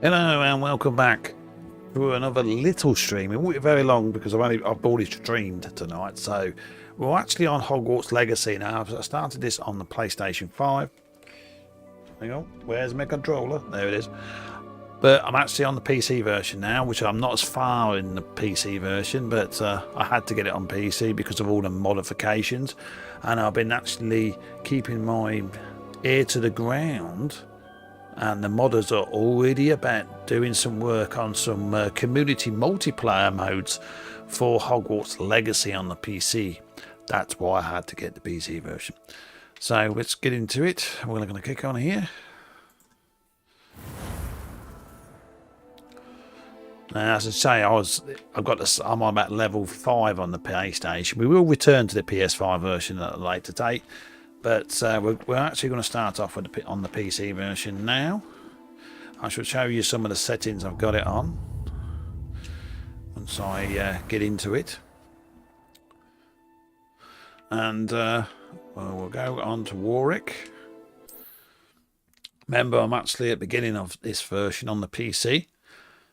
Hello and welcome back to another little stream. It won't be very long because I've already streamed tonight. So we're actually on Hogwarts Legacy now. I started this on the PlayStation 5. Hang on, where's my controller? There it is. But I'm actually on the PC version now, which I'm not as far in the PC version, but I had to get it on PC because of all the modifications. And I've been actually keeping my ear to the ground. And the modders are already about doing some work on some community multiplayer modes for Hogwarts Legacy on the PC. That's why I had to get the PC version. So let's get into it. We're going to click on here. Now, as I say, I'm on about level 5 on the PlayStation. We will return to the PS5 version at a later date. But we're actually going to start off with on the PC version now. I shall show you some of the settings I've got it on once I get into it. And we'll go on to Warric. Remember, I'm actually at the beginning of this version on the PC.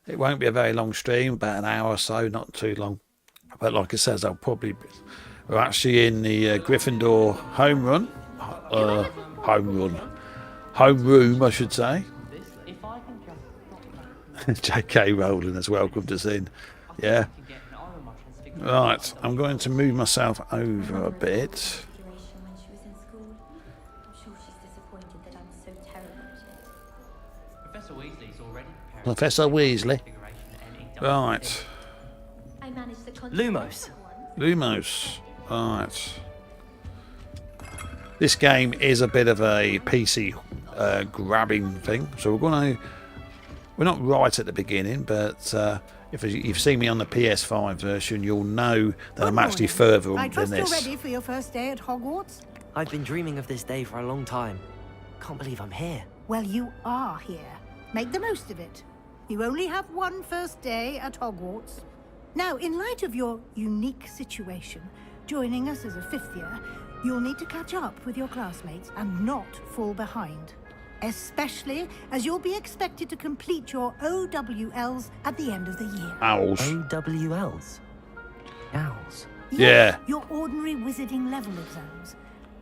It won't be a very long stream, about an hour or so, not too long. But like it says, we're actually in the Gryffindor home room, I should say. J.K. Rowling has welcomed us in. Yeah. Right, I'm going to move myself over a bit. Professor Weasley. Right. Lumos. Right. This game is a bit of a PC grabbing thing, so we're not right at the beginning, but if you've seen me on the PS5 version, you'll know that I'm actually further than this. You're ready for your first day at Hogwarts? I've been dreaming of this day for a long time. Can't believe I'm here. Well, you are here. Make the most of it. You only have one first day at Hogwarts. Now, in light of your unique situation, joining us as a 5th year, you'll need to catch up with your classmates and not fall behind. Especially as you'll be expected to complete your OWLs at the end of the year. Owls. OWLs? Owls? Yeah. Your ordinary wizarding level exams.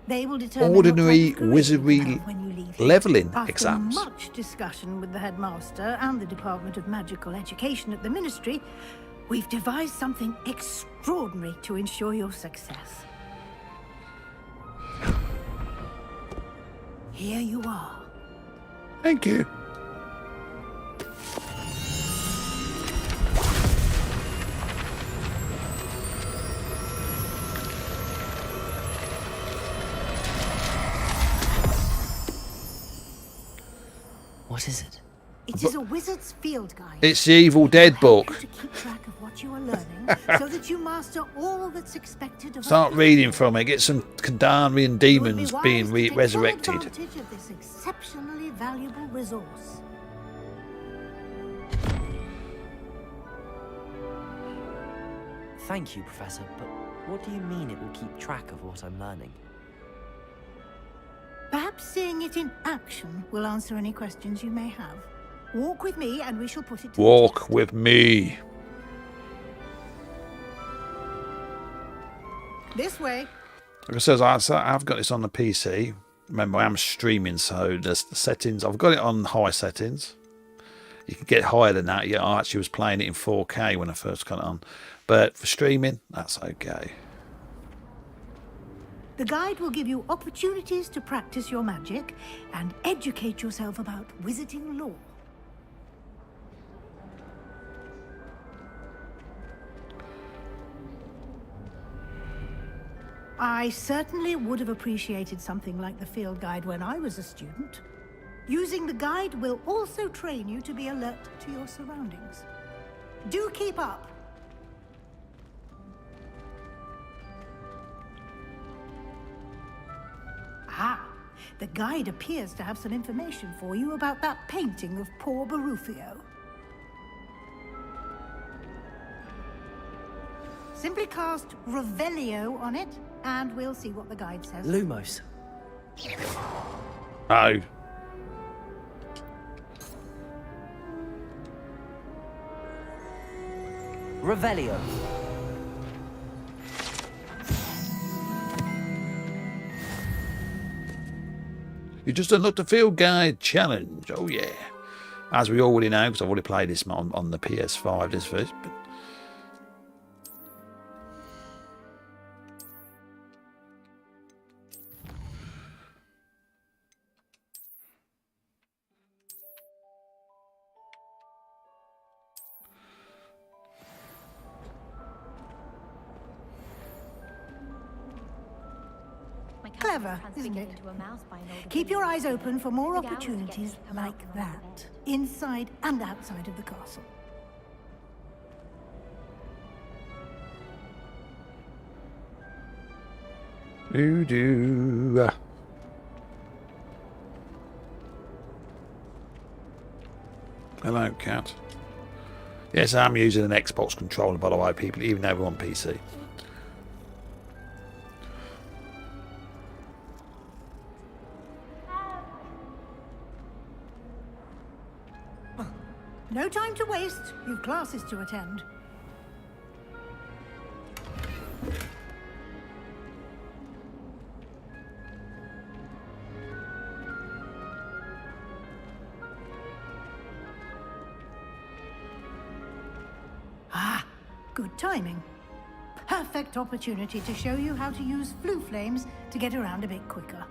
They will determine Ordinary what type of career you wizardry have when you leave. leveling After exams. much discussion with the headmaster and the Department of Magical Education at the Ministry, we've devised something extraordinary to ensure your success. Here you are. Thank you. What is it? It is a wizard's field guide. It's the Evil Dead book. To keep track of what you are learning, so that you master all that's expected of Start us. reading from it. Get some Kandarian demons It would be being wise to take full resurrected. advantage of this exceptionally valuable resource. Thank you, Professor, but what do you mean it will keep track of what I'm learning? Perhaps seeing it in action will answer any questions you may have. Walk with me and we shall put it to the Walk test. with me. This way. Like I said, I've got this on the PC. Remember, I am streaming, so there's the settings. I've got it on high settings. You can get higher than that. Yeah, I actually was playing it in 4K when I first got it on. But for streaming, that's okay. The guide will give you opportunities to practice your magic and educate yourself about wizarding lore. I certainly would have appreciated something like the field guide when I was a student. Using the guide will also train you to be alert to your surroundings. Do keep up. Ah, the guide appears to have some information for you about that painting of poor Barufio. Simply cast Revelio on it, and we'll see what the guide says. Lumos. Oh. Revelio. You just unlocked a field guide challenge. Oh yeah. As we already know, because I've already played this on the PS5 this first. But Clever, isn't it? Keep your eyes open for more opportunities like that, inside and outside of the castle. do. Hello, cat. Yes, I'm using an Xbox controller, by the way, people, even though we're on PC. No time to waste. You've classes to attend. Ah, good timing. Perfect opportunity to show you how to use flue flames to get around a bit quicker.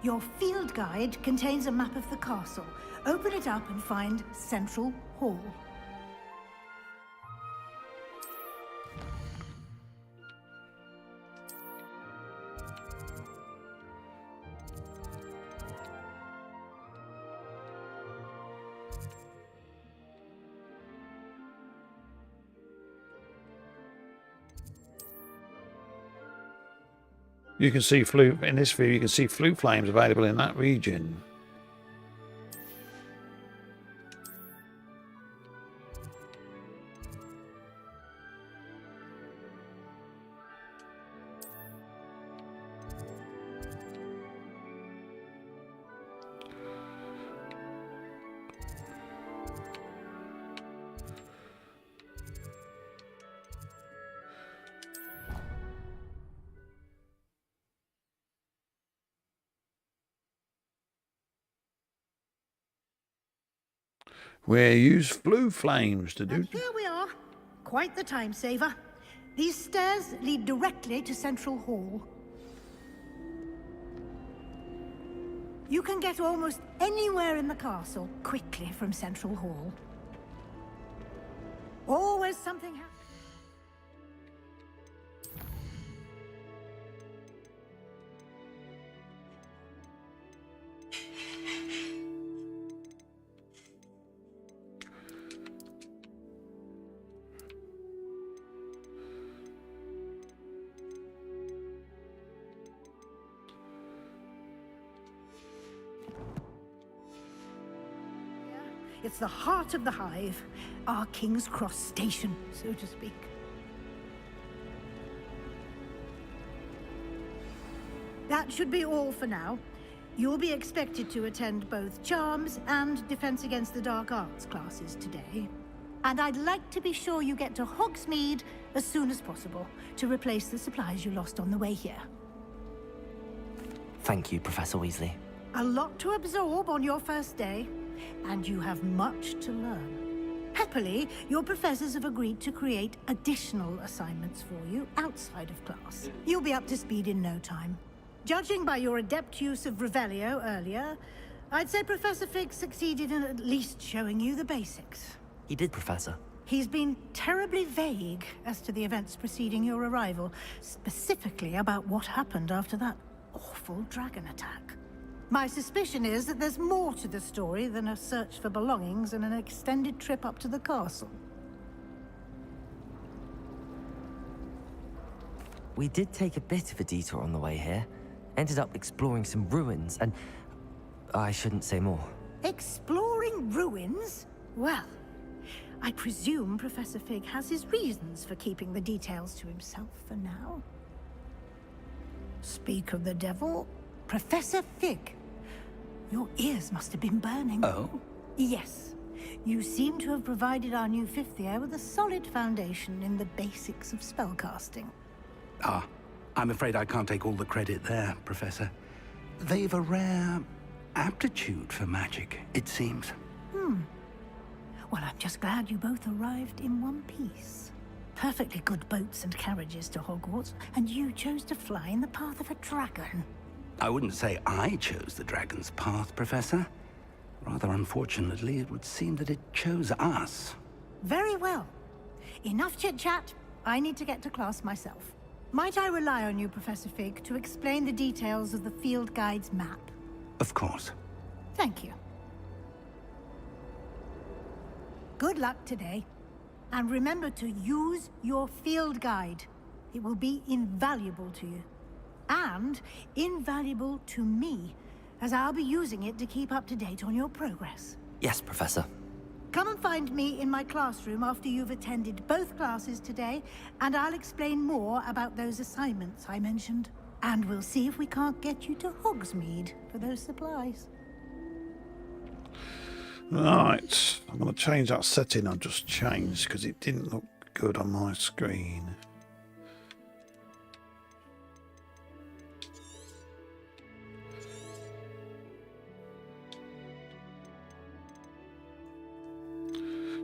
Your field guide contains a map of the castle. Open it up and find Central Hall. You can see flue in this view. You can see flue flames available in that region. We use flue flames to do. And here we are. Quite the time saver. These stairs lead directly to Central Hall. You can get almost anywhere in the castle quickly from Central Hall. Always something happens. It's the heart of the hive, our King's Cross station, so to speak. That should be all for now. You'll be expected to attend both Charms and Defense Against the Dark Arts classes today. And I'd like to be sure you get to Hogsmeade as soon as possible to replace the supplies you lost on the way here. Thank you, Professor Weasley. A lot to absorb on your first day, and you have much to learn. Happily, your professors have agreed to create additional assignments for you outside of class. You'll be up to speed in no time. Judging by your adept use of Revelio earlier, I'd say Professor Fig succeeded in at least showing you the basics. He did, Professor. He's been terribly vague as to the events preceding your arrival, specifically about what happened after that awful dragon attack. My suspicion is that there's more to the story than a search for belongings and an extended trip up to the castle. We did take a bit of a detour on the way here. Ended up exploring some ruins and... I shouldn't say more. Exploring ruins? Well, I presume Professor Fig has his reasons for keeping the details to himself for now. Speak of the devil, Professor Fig. Your ears must have been burning. Oh? Yes. You seem to have provided our new fifth year with a solid foundation in the basics of spellcasting. Ah, I'm afraid I can't take all the credit there, Professor. They've a rare aptitude for magic, it seems. Well, I'm just glad you both arrived in one piece. Perfectly good boats and carriages to Hogwarts, and you chose to fly in the path of a dragon. I wouldn't say I chose the dragon's path, Professor. Rather unfortunately, it would seem that it chose us. Very well. Enough chit-chat. I need to get to class myself. Might I rely on you, Professor Fig, to explain the details of the field guide's map? Of course. Thank you. Good luck today. And remember to use your field guide. It will be invaluable to you. And invaluable to me, as I'll be using it to keep up to date on your progress. Yes, Professor. Come and find me in my classroom after you've attended both classes today, and I'll explain more about those assignments I mentioned. And we'll see if we can't get you to Hogsmeade for those supplies. Right, I'm going to change that setting I just changed because it didn't look good on my screen.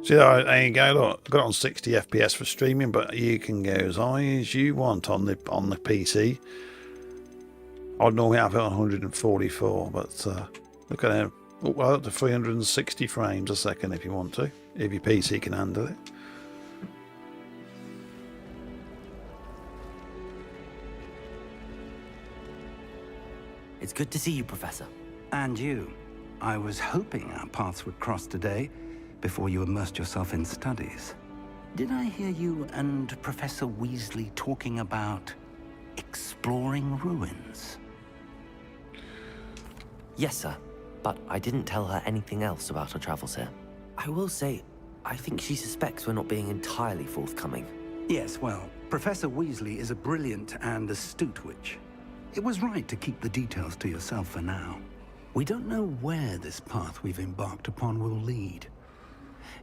See, there you go. Look, I've got it on 60 FPS for streaming, but you can go as high as you want on the PC. I'd normally have it on 144, but look at it. Well, up to 360 frames a second if you want to, if your PC can handle it. It's good to see you, Professor. And you. I was hoping our paths would cross today, before you immersed yourself in studies. Did I hear you and Professor Weasley talking about exploring ruins? Yes, sir. But I didn't tell her anything else about her travels here. I will say, I think she suspects we're not being entirely forthcoming. Yes, well, Professor Weasley is a brilliant and astute witch. It was right to keep the details to yourself for now. We don't know where this path we've embarked upon will lead.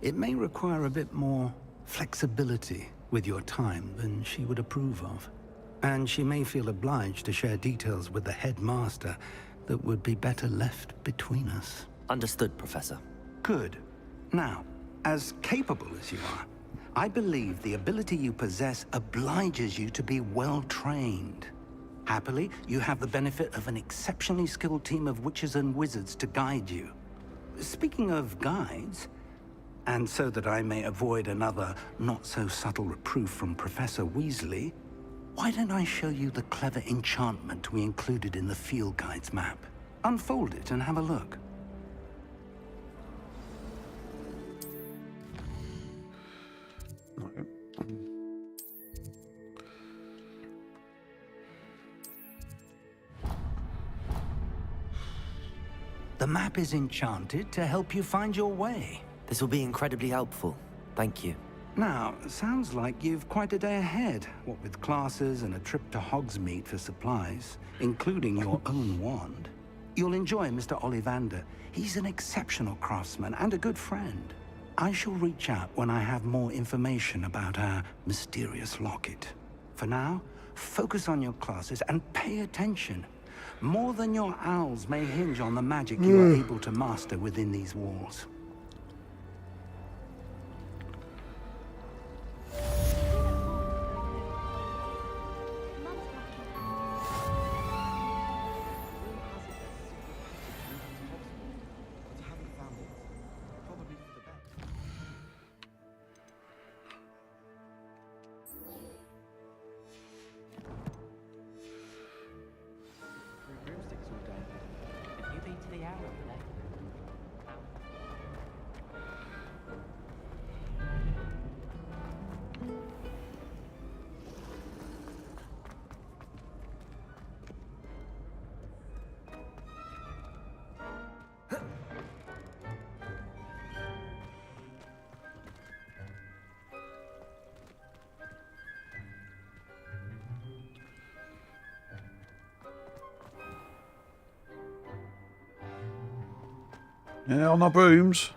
It may require a bit more flexibility with your time than she would approve of. And she may feel obliged to share details with the headmaster that would be better left between us. Understood, Professor. Good. Now, as capable as you are, I believe the ability you possess obliges you to be well trained. Happily, you have the benefit of an exceptionally skilled team of witches and wizards to guide you. Speaking of guides, and so that I may avoid another not-so-subtle reproof from Professor Weasley, why don't I show you the clever enchantment we included in the field guide's map? Unfold it and have a look. The map is enchanted to help you find your way. This will be incredibly helpful. Thank you. Now, sounds like you've quite a day ahead, what with classes and a trip to Hogsmeade for supplies, including your own wand. You'll enjoy Mr. Ollivander. He's an exceptional craftsman and a good friend. I shall reach out when I have more information about our mysterious locket. For now, focus on your classes and pay attention. More than your owls may hinge on the magic you are able to master within these walls. Yeah, on our brooms.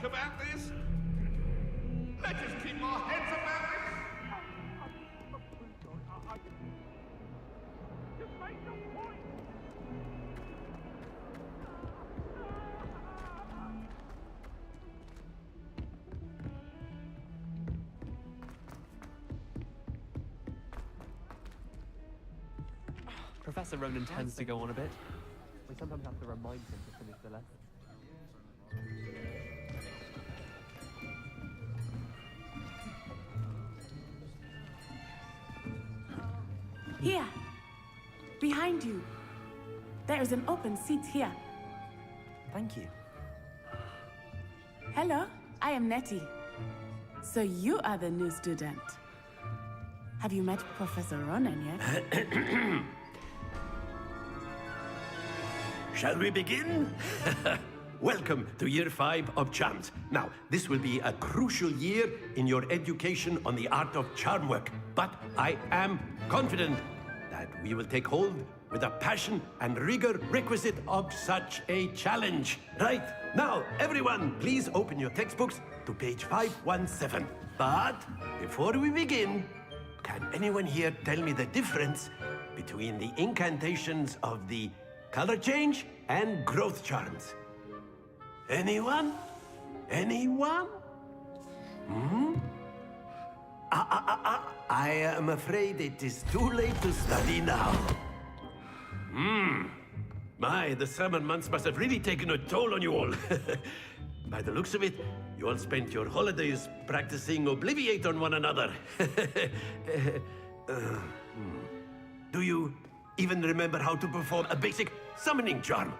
about this? Let's just keep our heads about it. Just make the point. Professor Ronan tends to go on a bit. We sometimes have to remind him to finish the lesson. Here, behind you. There is an open seat here. Thank you. Hello, I am Nettie. So you are the new student. Have you met Professor Ronan yet? Shall we begin? Welcome to Year 5 of Charms. Now, this will be a crucial year in your education on the art of charm work. But I am confident that we will take hold with the passion and rigor requisite of such a challenge. Right, now, everyone, please open your textbooks to page 517. But before we begin, can anyone here tell me the difference between the incantations of the color change and growth charms? Anyone? Anyone? I am afraid it is too late to study now. My, the summer months must have really taken a toll on you all. By the looks of it, you all spent your holidays practicing Obliviate on one another. Do you even remember how to perform a basic summoning charm?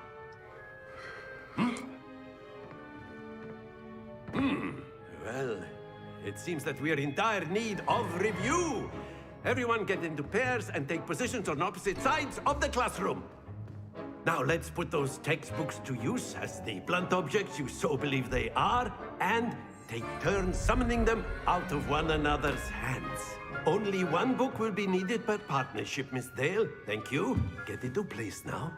Well, it seems that we are in dire need of review. Everyone get into pairs and take positions on opposite sides of the classroom. Now let's put those textbooks to use as the blunt objects you so believe they are, and take turns summoning them out of one another's hands. Only one book will be needed per partnership, Miss Dale. Thank you. Get into place now.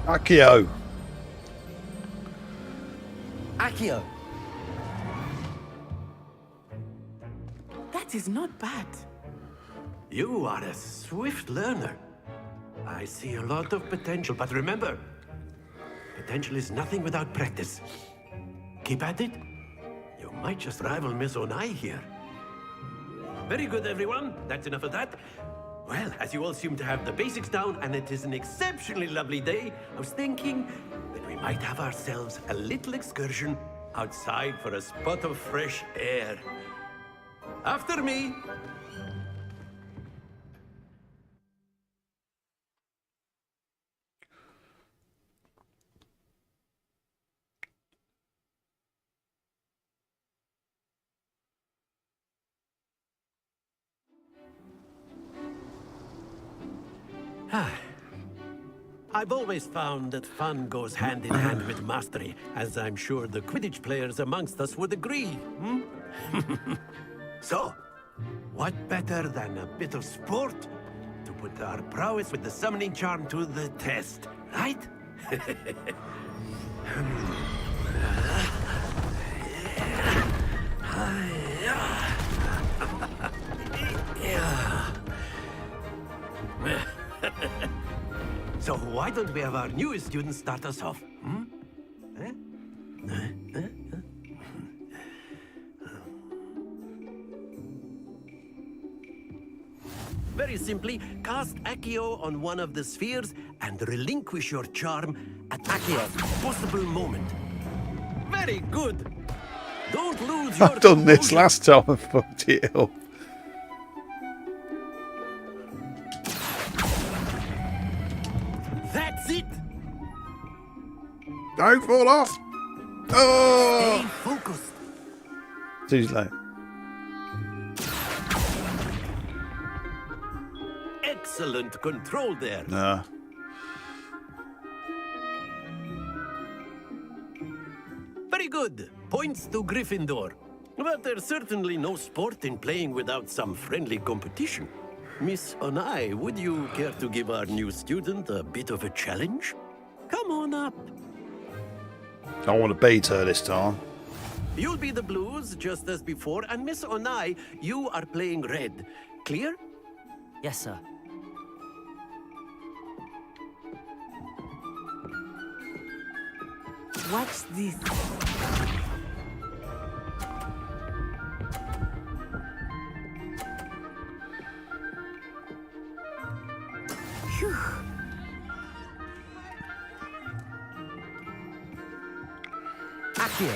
Accio. Accio! That is not bad. You are a swift learner. I see a lot of potential, but remember, potential is nothing without practice. Keep at it. You might just rival Miss Onai here. Very good, everyone. That's enough of that. Well, as you all seem to have the basics down, and it is an exceptionally lovely day, I was thinking that we might have ourselves a little excursion outside for a spot of fresh air. After me. I've always found that fun goes hand in hand with mastery, as I'm sure the Quidditch players amongst us would agree. So, what better than a bit of sport to put our prowess with the summoning charm to the test, right? So why don't we have our newest student start us off? Very simply, cast Accio on one of the spheres and relinquish your charm at Accio's possible moment. Very good. Don't lose your I've done this composure. last time I fucked it up. That's it. Don't fall off. Stay Oh, focused. too late. Excellent control there. Nah. Very good. Points to Gryffindor. But there's certainly no sport in playing without some friendly competition. Miss Onai, would you care to give our new student a bit of a challenge? Come on up. I want to beat her this time. You'll be the blues, just as before, and Miss Onai, you are playing red. Clear? Yes, sir. Watch this. Phew. Accio.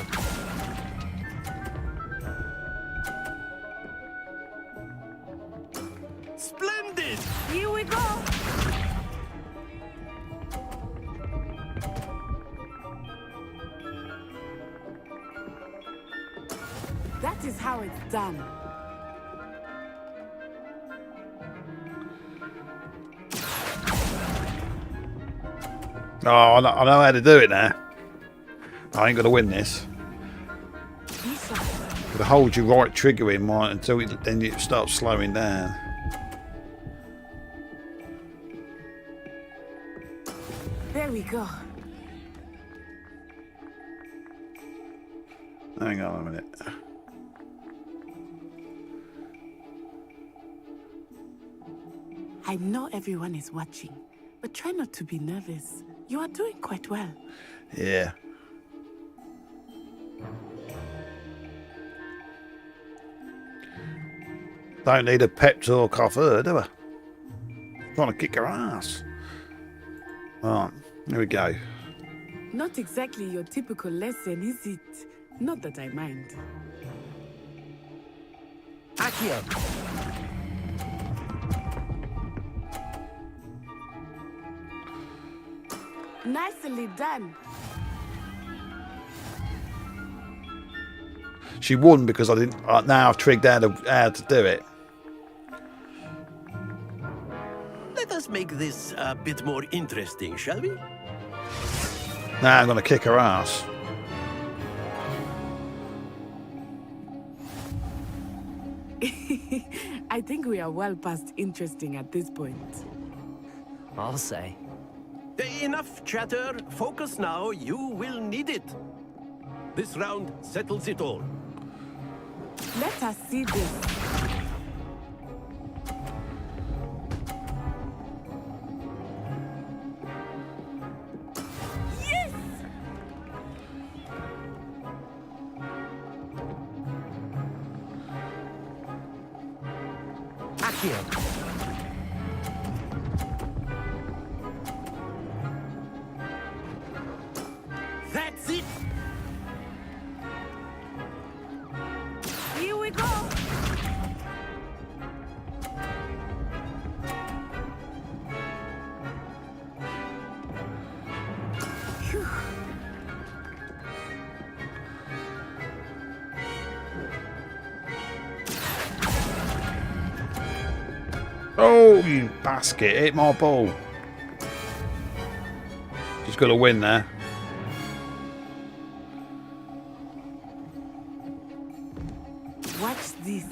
Splendid! Here we go. That is how it's done. Oh, I know how to do it now. I ain't going to win this. But hold your right trigger in mind until then it starts slowing down. There we go. Hang on a minute. I know everyone is watching, but try not to be nervous. You are doing quite well. Yeah. Don't need a pep talk off her, do I? Trying to kick her ass. Right, here we go. Not exactly your typical lesson, is it? Not that I mind. Accio. Nicely done. She won because I didn't. Now I've trigged out how to do it. Let us make this a bit more interesting, shall we? Now I'm going to kick her ass. I think we are well past interesting at this point. I'll say. Enough chatter. Focus now. You will need it. This round settles it all. Let us see this. Yes! Accio. That's it. Here we go. Phew. Oh, you basket. Hit my ball. Just got to win there. Watch this.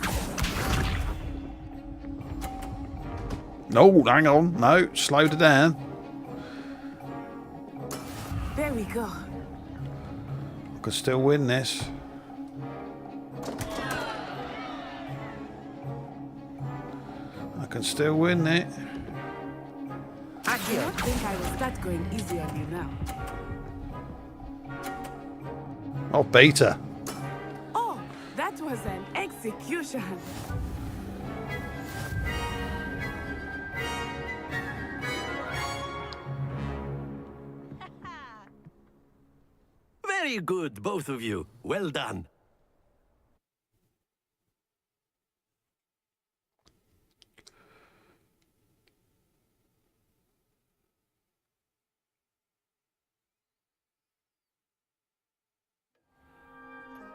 No, hang on. No, slowed it down. There we go. I could still win this. I can still win it. I do not think I will start going easy on you now. I'll beat her. Oh, that was an execution. Very good, both of you. Well done.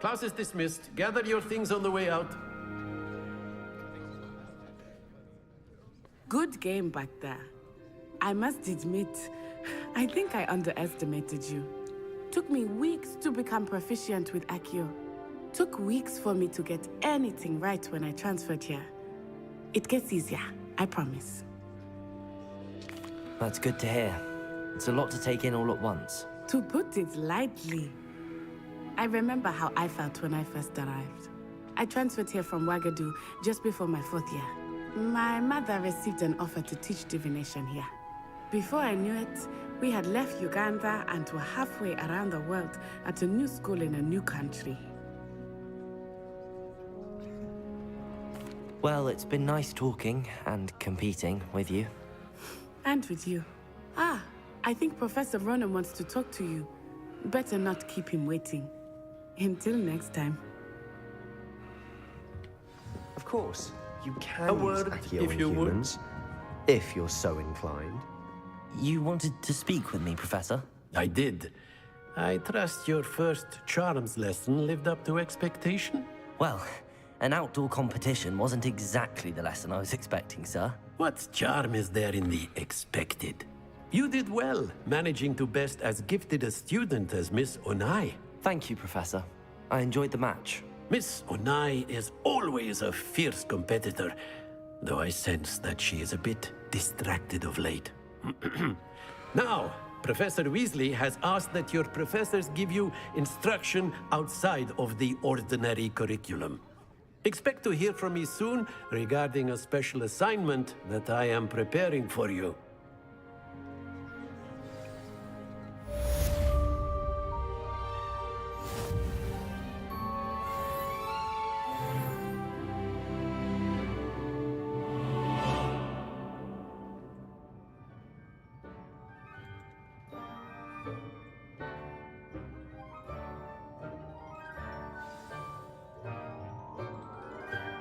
Class is dismissed. Gather your things on the way out. Good game back there. I must admit, I think I underestimated you. Took me weeks to become proficient with Accio. Took weeks for me to get anything right when I transferred here. It gets easier, I promise. That's good to hear. It's a lot to take in all at once. To put it lightly, I remember how I felt when I first arrived. I transferred here from Wagadu just before my 4th year. My mother received an offer to teach divination here. Before I knew it, we had left Uganda and were halfway around the world at a new school in a new country. Well, it's been nice talking and competing with you. And with you. Ah, I think Professor Ronan wants to talk to you. Better not keep him waiting. Until next time. Of course, you can A use word, Accio if in you would. humans, if you're so inclined. You wanted to speak with me, Professor? I did. I trust your first charms lesson lived up to expectation? Well, an outdoor competition wasn't exactly the lesson I was expecting, sir. What charm is there in the expected? You did well, managing to best as gifted a student as Miss Onai. Thank you, Professor. I enjoyed the match. Miss Onai is always a fierce competitor, though I sense that she is a bit distracted of late. Now, Professor Weasley has asked that your professors give you instruction outside of the ordinary curriculum. Expect to hear from me soon regarding a special assignment that I am preparing for you.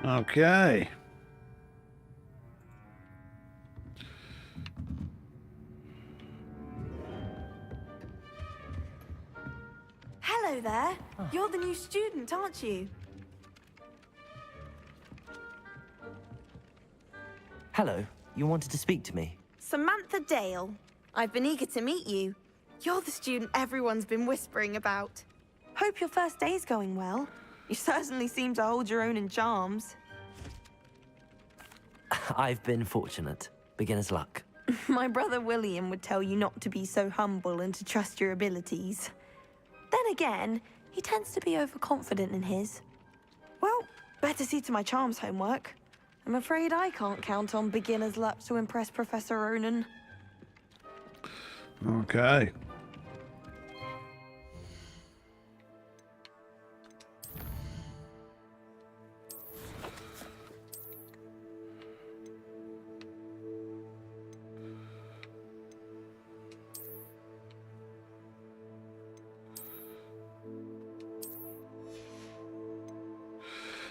Okay. Hello there. You're the new student, aren't you? Hello, you wanted to speak to me? Samantha Dale. I've been eager to meet you. You're the student everyone's been whispering about. Hope your first day's going well. You certainly seem to hold your own in charms. I've been fortunate. Beginner's luck. My brother William would tell you not to be so humble and to trust your abilities. Then again, he tends to be overconfident in his. Well, better see to my charms homework. I'm afraid I can't count on beginner's luck to impress Professor Ronan. Okay.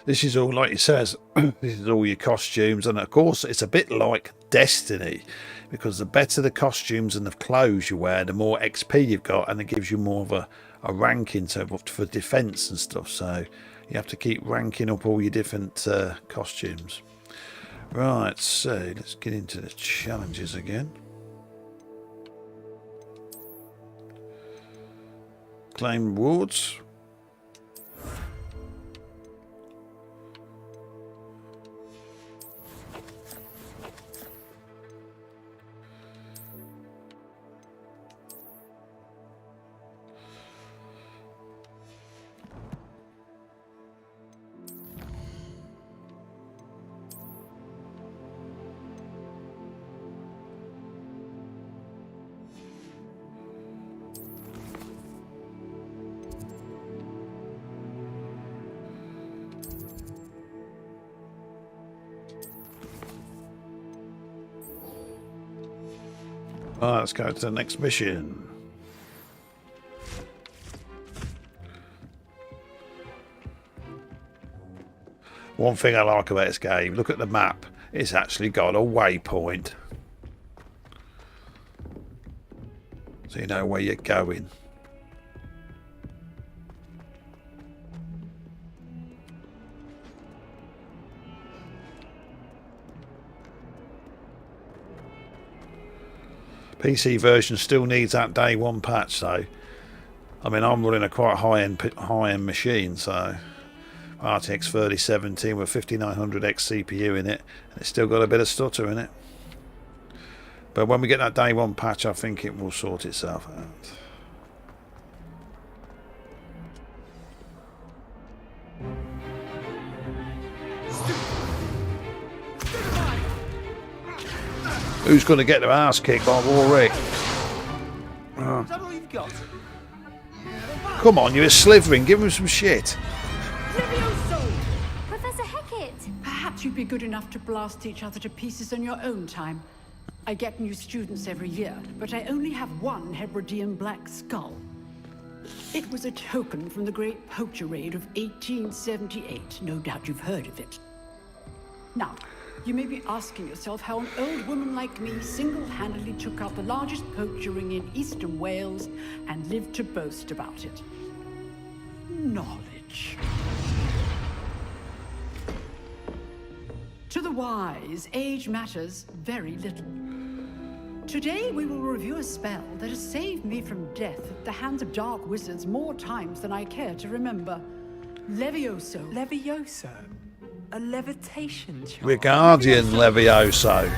This is all, like it says, this is all your costumes. And of course, it's a bit like Destiny, because the better the costumes and the clothes you wear, the more XP you've got, and it gives you more of a ranking for defense and stuff. So you have to keep ranking up all your different costumes. Right, so let's get into the challenges again. Claim rewards. Right, let's go to the next mission. One thing I like about this game, look at the map. It's actually got a waypoint. So you know where you're going. PC version still needs that day one patch, so I mean I'm running a quite high end machine, so RTX 3070 with 5900X CPU in it, and it's still got a bit of stutter in it. But when we get that day one patch, I think it will sort itself out. Who's going to get their ass kicked by Warric? Is that all you've got? Come on, you're slithering. Give him some shit. Professor Hecat! Perhaps you'd be good enough to blast each other to pieces in your own time. I get new students every year, but I only have one Hebridean black skull. It was a token from the Great Poacher Raid of 1878. No doubt you've heard of it. Now, you may be asking yourself how an old woman like me single-handedly took out the largest poacher ring in eastern Wales and lived to boast about it. Knowledge. To the wise, age matters very little. Today we will review a spell that has saved me from death at the hands of dark wizards more times than I care to remember. Levioso. Levioso? A levitation charm? Wingardium Levioso.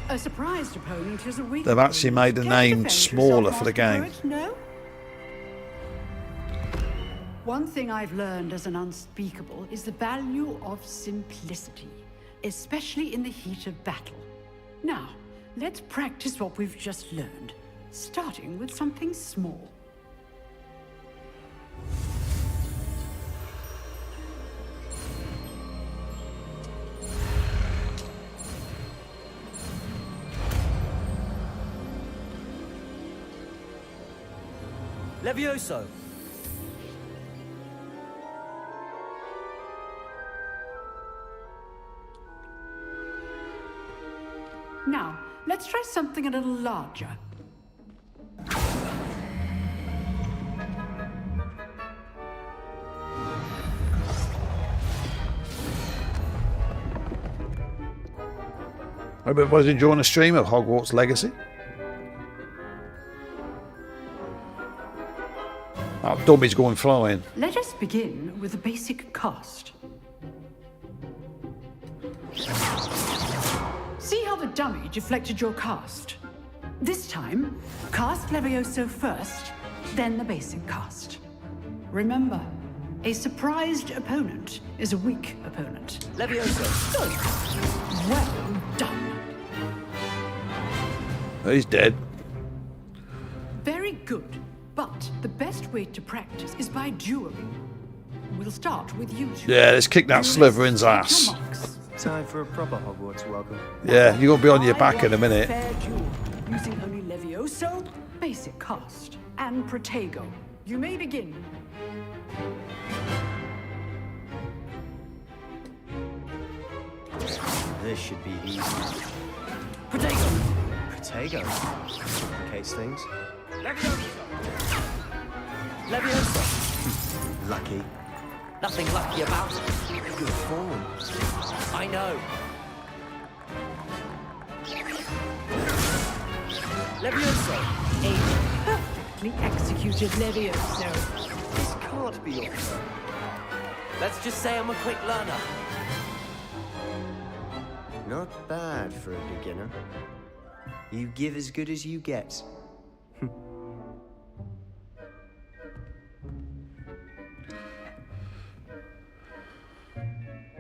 A surprised opponent is a weak They've actually made the name smaller for the game. No? One thing I've learned as an unspeakable is the value of simplicity, especially in the heat of battle. Now, let's practice what we've just learned, starting with something small. Levioso! Now, let's try something a little larger. Hope everybody's enjoying the stream of Hogwarts Legacy. Oh, Dobby's going flying. Let us begin with the basic cast. See how the dummy deflected your cast? This time, cast Levioso first, then the basic cast. Remember, a surprised opponent is a weak opponent. Levioso! Good. Well done. He's dead. Very good. But the best way to practice is by dueling. We'll start with you two. Yeah, let's kick that Slytherin's ass. Time for a proper Hogwarts welcome. Yeah, you're going to be on your back in a minute. Fair duel, using only Levioso, basic cast, and Protego. You may begin. This should be easy. Protego! Protego. Complicates things. Levioso! Lucky. Nothing lucky about it. Good form. I know. Levioso! A perfectly executed Levioso. This can't be yours. Let's just say I'm a quick learner. Not bad for a beginner. You give as good as you get.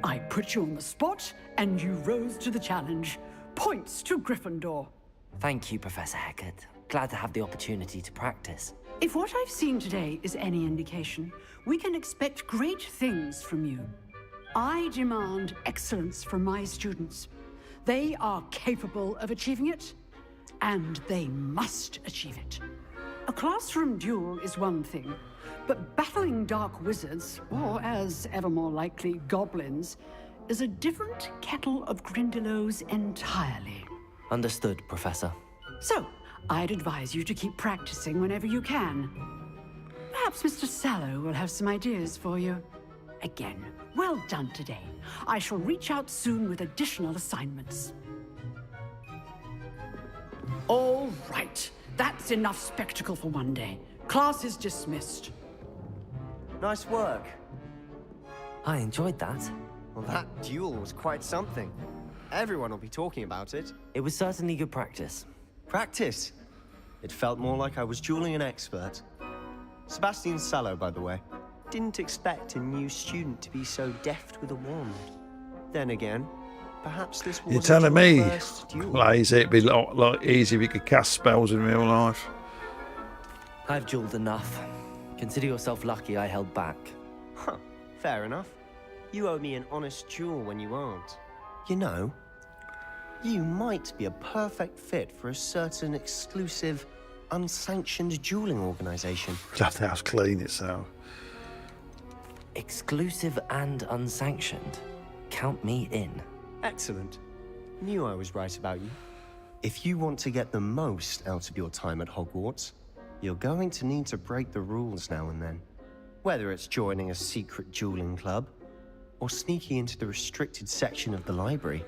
I put you on the spot, and you rose to the challenge. Points to Gryffindor. Thank you, Professor Hecat. Glad to have the opportunity to practice. If what I've seen today is any indication, we can expect great things from you. I demand excellence from my students. They are capable of achieving it, and they must achieve it. A classroom duel is one thing, but battling dark wizards, or as ever more likely, goblins, is a different kettle of Grindylows entirely. Understood, Professor. So, I'd advise you to keep practicing whenever you can. Perhaps Mr. Sallow will have some ideas for you. Again, well done today. I shall reach out soon with additional assignments. All right. That's enough spectacle for one day. Class is dismissed. Nice work. I enjoyed that. Well, that duel was quite something. Everyone will be talking about it. It was certainly good practice. Practice? It felt more like I was dueling an expert. Sebastian Sallow, by the way. Didn't expect a new student to be so deft with a wand. Then again, perhaps this was You're telling your me, first duel. lazy, it'd be a lot easy if you could cast spells in real life. I've dueled enough. Consider yourself lucky I held back. Huh, fair enough. You owe me an honest duel when you aren't. You know, you might be a perfect fit for a certain exclusive, unsanctioned dueling organization. That house clean itself. Exclusive and unsanctioned. Count me in. Excellent. Knew I was right about you. If you want to get the most out of your time at Hogwarts, you're going to need to break the rules now and then. Whether it's joining a secret dueling club, or sneaking into the restricted section of the library,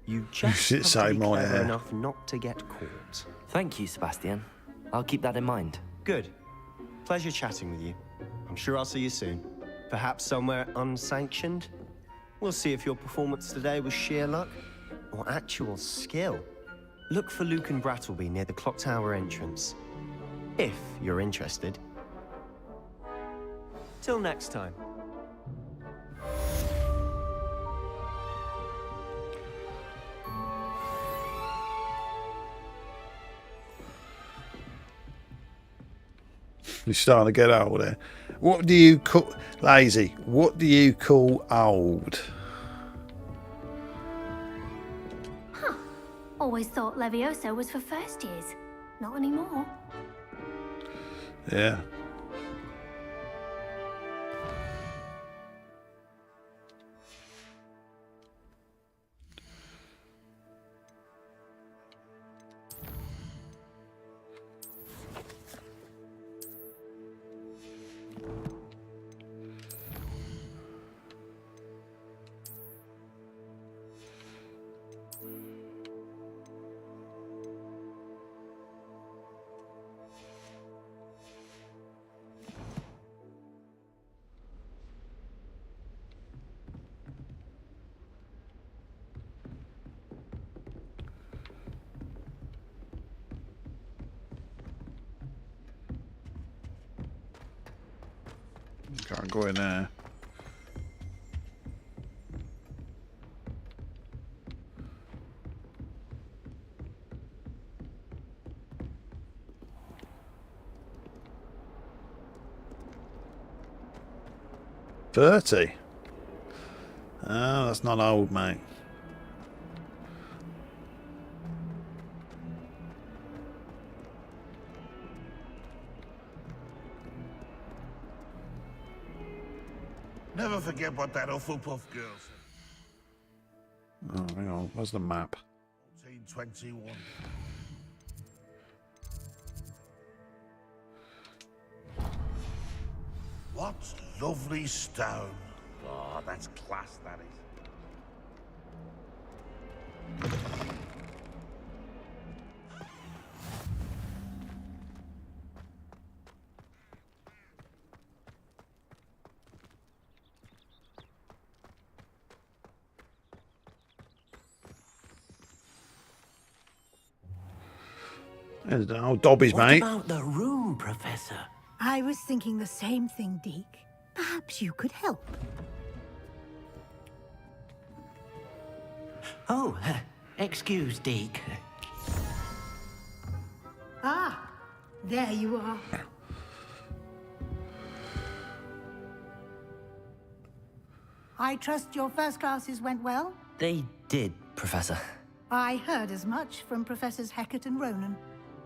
you just have to be clever enough not to get caught. Thank you, Sebastian. I'll keep that in mind. Good. Pleasure chatting with you. I'm sure I'll see you soon. Perhaps somewhere unsanctioned? We'll see if your performance today was sheer luck or actual skill. Look for Luke and Brattleby near the clock tower entrance, if you're interested. Till next time. You're starting to get old there. What do you call lazy? What do you call old? Huh. Always thought Levioso was for first years. Not anymore. Yeah. Can't go in there. $30. Oh, that's not old, mate. Never forget what that Hufflepuff girl said. Oh, hang on. Where's the map? 1421. What lovely stone. Oh, that's class, that is. There's the old Dobbies, mate. What about the room, Professor? I was thinking the same thing, Deke. Perhaps you could help. Oh, excuse, Deke. Ah, there you are. I trust your first classes went well? They did, Professor. I heard as much from Professors Hecat and Ronan.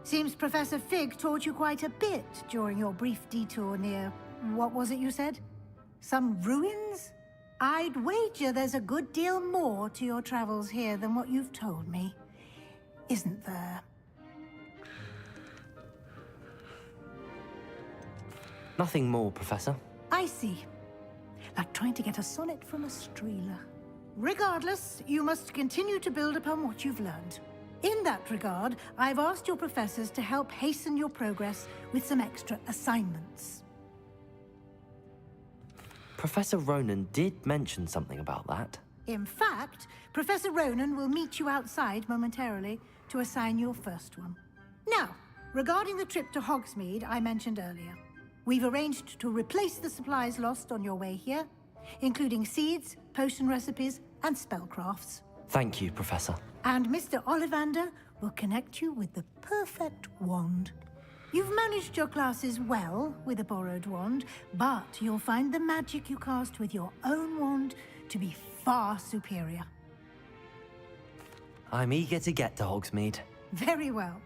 Seems Professor Fig taught you quite a bit during your brief detour near... what was it you said? Some ruins? I'd wager there's a good deal more to your travels here than what you've told me. Isn't there? Nothing more, Professor. I see. Like trying to get a sonnet from a streeler. Regardless, you must continue to build upon what you've learned. In that regard, I've asked your professors to help hasten your progress with some extra assignments. Professor Ronan did mention something about that. In fact, Professor Ronan will meet you outside momentarily to assign your first one. Now, regarding the trip to Hogsmeade I mentioned earlier, we've arranged to replace the supplies lost on your way here, including seeds, potion recipes, and spellcrafts. Thank you, Professor. And Mr. Ollivander will connect you with the perfect wand. You've managed your classes well with a borrowed wand, but you'll find the magic you cast with your own wand to be far superior. I'm eager to get to Hogsmeade. Very well.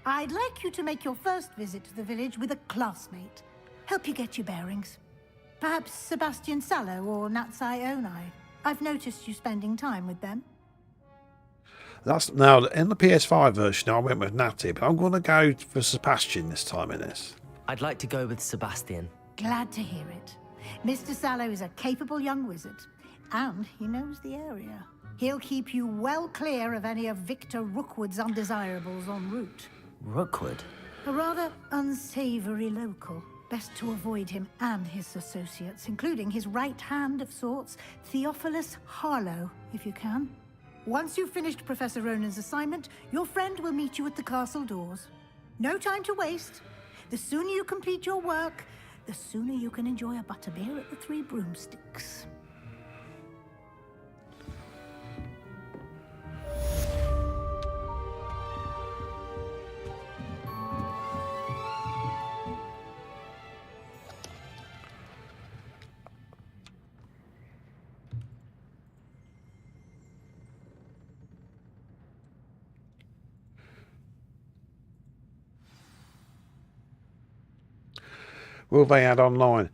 I'd like you to make your first visit to the village with a classmate. Help you get your bearings. Perhaps Sebastian Sallow or Natsai Onai. I've noticed you spending time with them. That's now in the PS5 version. I went with Natty, but I'm going to go for Sebastian this time in this. I'd like to go with Sebastian. Glad to hear it. Mr. Sallow is a capable young wizard, and he knows the area. He'll keep you well clear of any of Victor Rookwood's undesirables en route. Rookwood? A rather unsavory local. Best to avoid him and his associates, including his right hand of sorts, Theophilus Harlow, if you can. Once you've finished Professor Ronan's assignment, your friend will meet you at the castle doors. No time to waste. The sooner you complete your work, the sooner you can enjoy a butterbeer at the Three Broomsticks. Will they add online?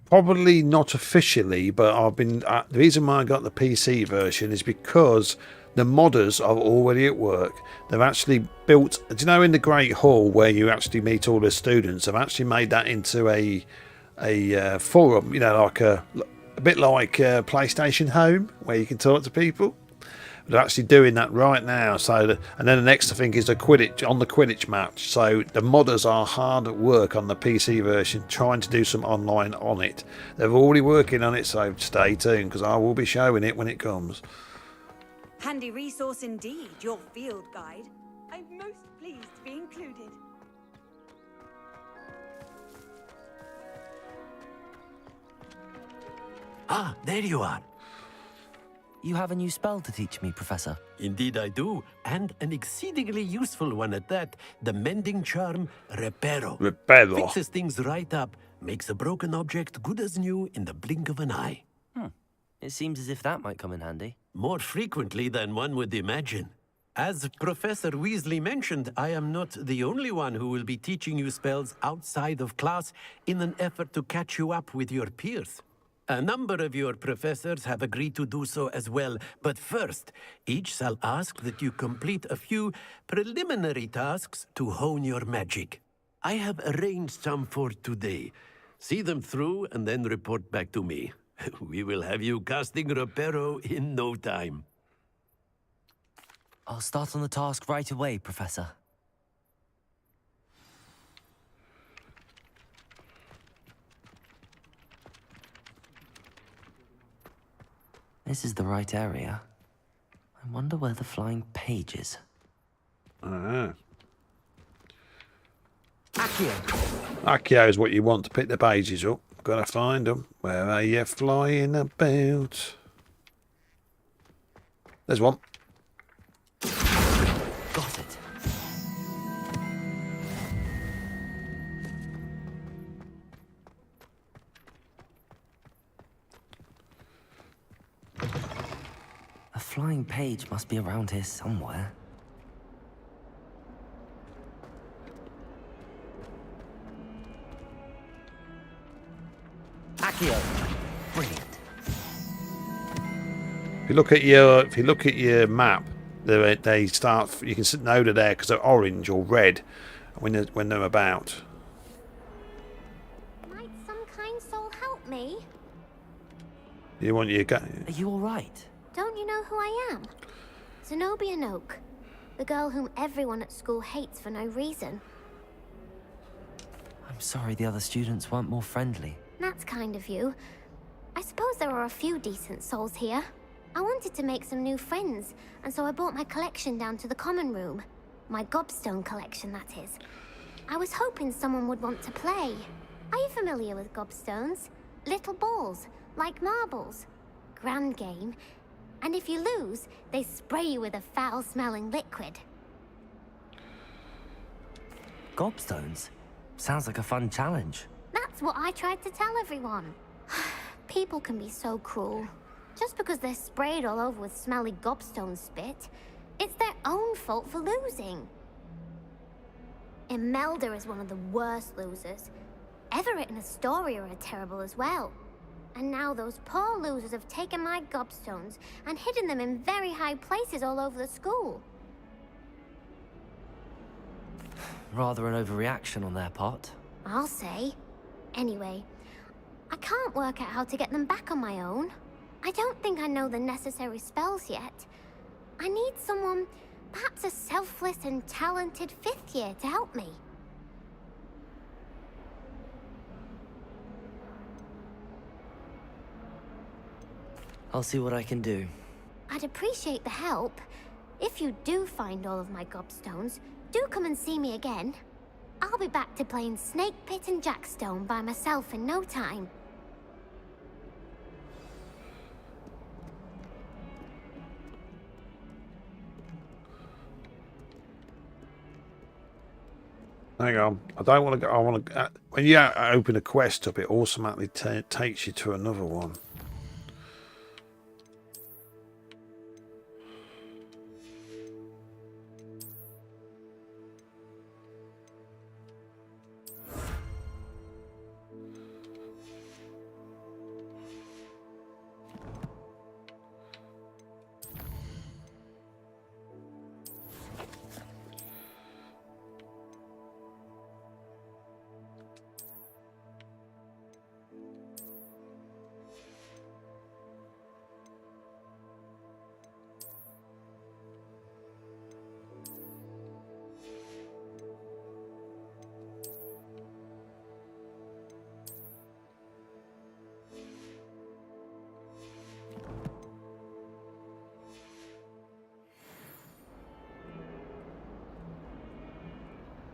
Probably not officially, but I've been. The reason why I got the PC version is because the modders are already at work. They've actually built. Do you know in the Great Hall where you actually meet all the students? They've actually made that into a forum. You know, like a bit like PlayStation Home where you can talk to people. They're actually doing that right now. So, and then the next I think is the Quidditch match. So the modders are hard at work on the PC version, trying to do some online on it. They're already working on it, so stay tuned because I will be showing it when it comes. Handy resource indeed, your field guide. I'm most pleased to be included. Ah, there you are. You have a new spell to teach me, Professor. Indeed I do, and an exceedingly useful one at that. The mending charm, Reparo. Reparo. Fixes things right up, makes a broken object good as new in the blink of an eye. It seems as if that might come in handy. More frequently than one would imagine. As Professor Weasley mentioned, I am not the only one who will be teaching you spells outside of class in an effort to catch you up with your peers. A number of your professors have agreed to do so as well, but first, each shall ask that you complete a few preliminary tasks to hone your magic. I have arranged some for today. See them through and then report back to me. We will have you casting Reparo in no time. I'll start on the task right away, Professor. This is the right area. I wonder where the flying page is. Ah. Accio! Accio is what you want to pick the pages up. Gotta find them. Where are you flying about? There's one. Got it. A flying page must be around here somewhere. Accio! Brilliant. If you look at your map, they start. You can know they're there because they're orange or red when they're about. Might some kind soul help me? You want your Are you all right? Don't you know who I am? Zenobia Noak, the girl whom everyone at school hates for no reason. I'm sorry the other students weren't more friendly. That's kind of you. I suppose there are a few decent souls here. I wanted to make some new friends, and so I brought my collection down to the common room. My gobstone collection, that is. I was hoping someone would want to play. Are you familiar with gobstones? Little balls, like marbles. Grand game. And if you lose, they spray you with a foul-smelling liquid. Gobstones? Sounds like a fun challenge. That's what I tried to tell everyone. People can be so cruel. Just because they're sprayed all over with smelly gobstone spit, it's their own fault for losing. Imelda is one of the worst losers. Everett and Astoria are terrible as well. And now those poor losers have taken my gobstones and hidden them in very high places all over the school. Rather an overreaction on their part. I'll say. Anyway, I can't work out how to get them back on my own. I don't think I know the necessary spells yet. I need someone, perhaps a selfless and talented 5th year to help me. I'll see what I can do. I'd appreciate the help. If you do find all of my gobstones, do come and see me again. I'll be back to playing Snake Pit and Jackstone by myself in no time. Hang on, I don't want to go. I want to. When you open a quest up, it automatically takes you to another one.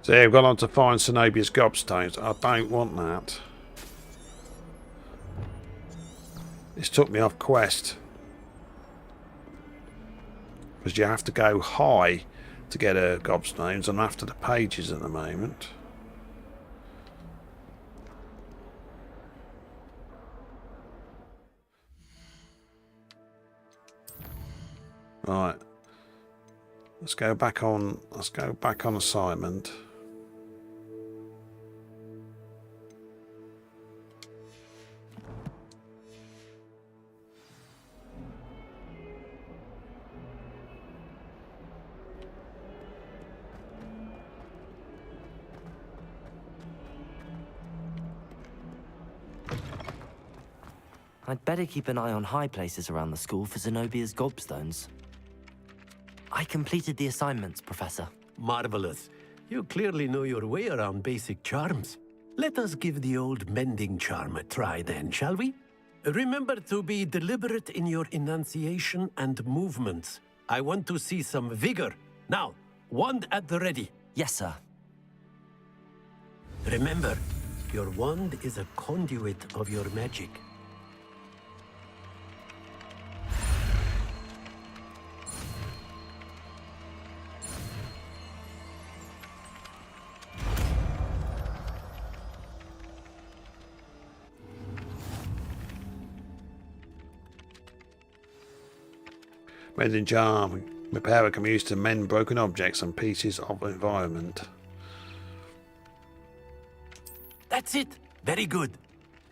So yeah, I've gone on to find Cenobia's gobstones. I don't want that. This took me off quest. Because you have to go high to get her gobstones. I'm after the pages at the moment. Right. Let's go back on assignment. I'd better keep an eye on high places around the school for Zenobia's gobstones. I completed the assignments, Professor. Marvelous. You clearly know your way around basic charms. Let us give the old mending charm a try then, shall we? Remember to be deliberate in your enunciation and movements. I want to see some vigor. Now, wand at the ready. Yes, sir. Remember, your wand is a conduit of your magic. Mending charm. Repairer can be used to mend broken objects and pieces of environment. That's it. Very good.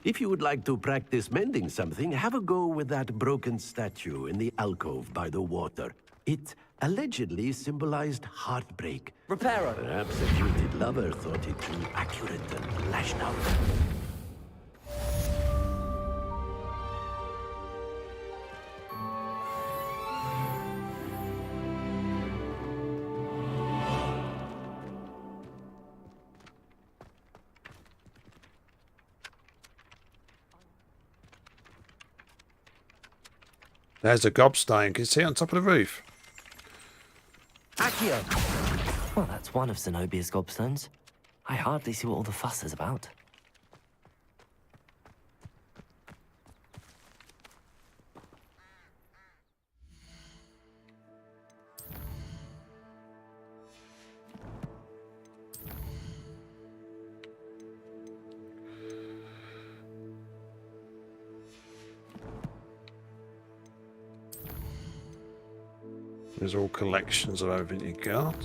If you would like to practice mending something, have a go with that broken statue in the alcove by the water. It allegedly symbolized heartbreak. Repairer! Perhaps a jilted lover thought it too accurate and lashed out. There's a gobstone. Can you see it on top of the roof? Accio! Well, that's one of Zenobia's gobstones. I hardly see what all the fuss is about. There's all collections of everything you got.